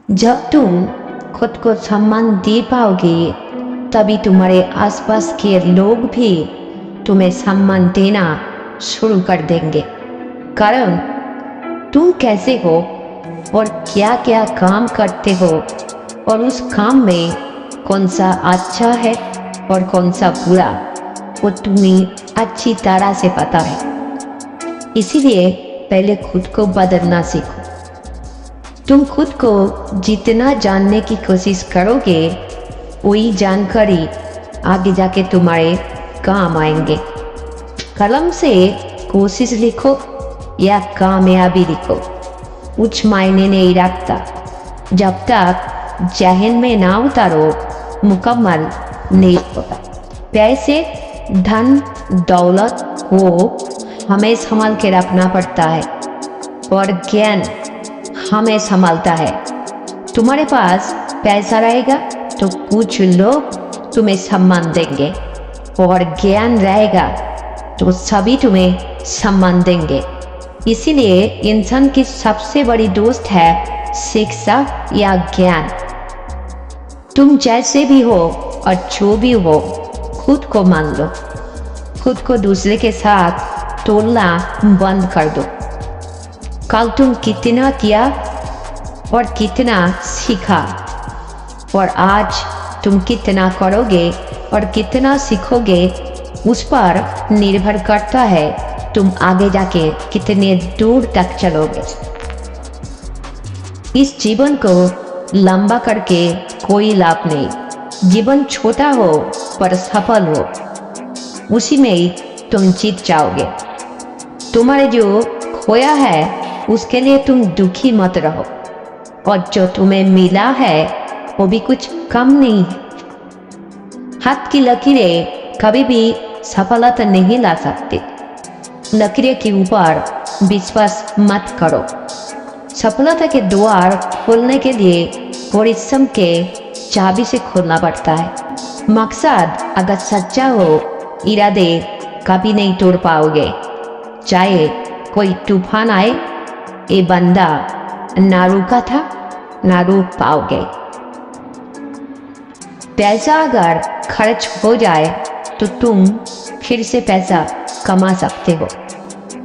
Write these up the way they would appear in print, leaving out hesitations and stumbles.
जब तुम खुद को सम्मान दे पाओगे तभी तुम्हारे आसपास के लोग भी तुम्हें सम्मान देना शुरू कर देंगे। कारण तुम कैसे हो और क्या क्या काम करते हो और उस काम में कौन सा अच्छा है और कौन सा बुरा, वो तुम्हें अच्छी तरह से पता है। इसीलिए पहले खुद को बदलना सीखो। तुम खुद को जितना जानने की कोशिश करोगे वही जानकारी आगे जाके तुम्हारे काम आएंगे। कलम से कोशिश लिखो या कामयाबी लिखो, कुछ मायने नहीं रखता। जब तक जहन में ना उतारो मुकम्मल नहीं होता। पैसे, धन, दौलत को हमें संभाल के रखना पड़ता है और ज्ञान हमें संभालता है। तुम्हारे पास पैसा रहेगा तो कुछ लोग तुम्हें सम्मान देंगे और ज्ञान रहेगा तो सभी तुम्हें सम्मान देंगे। इसीलिए इंसान की सबसे बड़ी दोस्त है शिक्षा या ज्ञान। तुम जैसे भी हो और जो भी हो, खुद को मान लो। खुद को दूसरे के साथ तुलना बंद कर दो। कल तुम कितना किया और कितना सीखा और आज तुम कितना करोगे और कितना सीखोगे, उस पर निर्भर करता है तुम आगे जाके कितने दूर तक चलोगे। इस जीवन को लंबा करके कोई लाभ नहीं। जीवन छोटा हो पर सफल हो, उसी में ही तुम जीत जाओगे। तुम्हारे जो खोया है उसके लिए तुम दुखी मत रहो और जो तुम्हें मिला है वो भी कुछ कम नहीं है। हाथ की लकीरें कभी भी सफलता नहीं ला सकती। लकीरें के ऊपर विश्वास मत करो। सफलता के द्वार खोलने के लिए परिश्रम के चाबी से खोलना पड़ता है। मकसद अगर सच्चा हो, इरादे कभी नहीं तोड़ पाओगे। चाहे कोई तूफान आए, ये बंदा ना रुका था ना रुक पाओगे। पैसा अगर खर्च हो जाए तो तुम फिर से पैसा कमा सकते हो,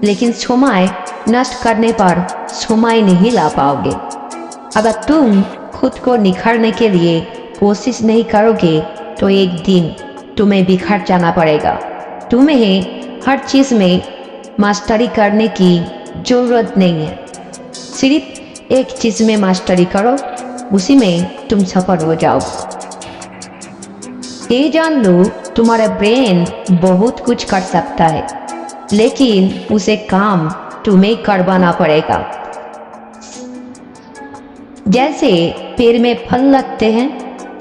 लेकिन समय नष्ट करने पर समय नहीं ला पाओगे। अगर तुम खुद को निखारने के लिए कोशिश नहीं करोगे तो एक दिन तुम्हें बिखर जाना पड़ेगा। तुम्हें हर चीज में मास्टरी करने की जरूरत नहीं है। सिर्फ एक चीज में मास्टरी करो, उसी में तुम सफल हो जाओ। ये जान लो, तुम्हारा ब्रेन बहुत कुछ कर सकता है, लेकिन उसे काम तुम्हें करवाना पड़ेगा। जैसे पेड़ में फल लगते हैं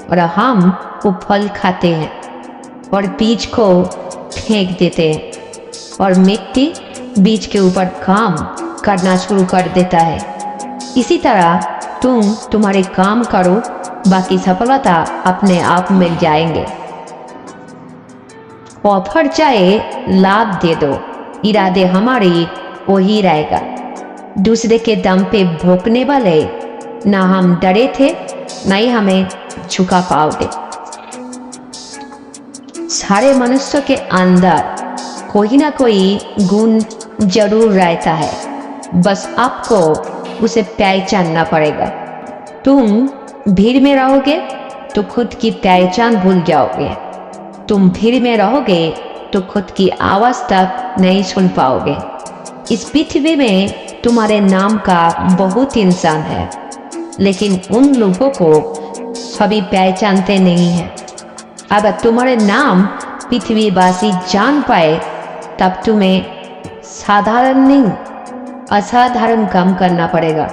और हम वो फल खाते हैं और बीज को फेंक देते हैं और मिट्टी बीज के ऊपर काम करना शुरू कर देता है। इसी तरह तुम तुम्हारे काम करो, बाकी सफलता अपने आप मिल जाएंगे। ऑफर चाहे लाभ दे दो, इरादे हमारी वही रहेगा। दूसरे के दम पे भोंकने वाले ना हम डरे थे, ना ही हमें झुका पाओगे। सारे मनुष्य के अंदर कोई ना कोई गुण जरूर रहता है, बस आपको उसे पहचानना पड़ेगा। तुम भीड़ में रहोगे तो खुद की पहचान भूल जाओगे। तुम भीड़ में रहोगे तो खुद की आवाज तक नहीं सुन पाओगे। इस पृथ्वी में तुम्हारे नाम का बहुत इंसान है, लेकिन उन लोगों को सभी पहचानते नहीं हैं। अगर तुम्हारे नाम पृथ्वीवासी जान पाए तब तुम्हें साधारण नहीं, असाधारण काम करना पड़ेगा।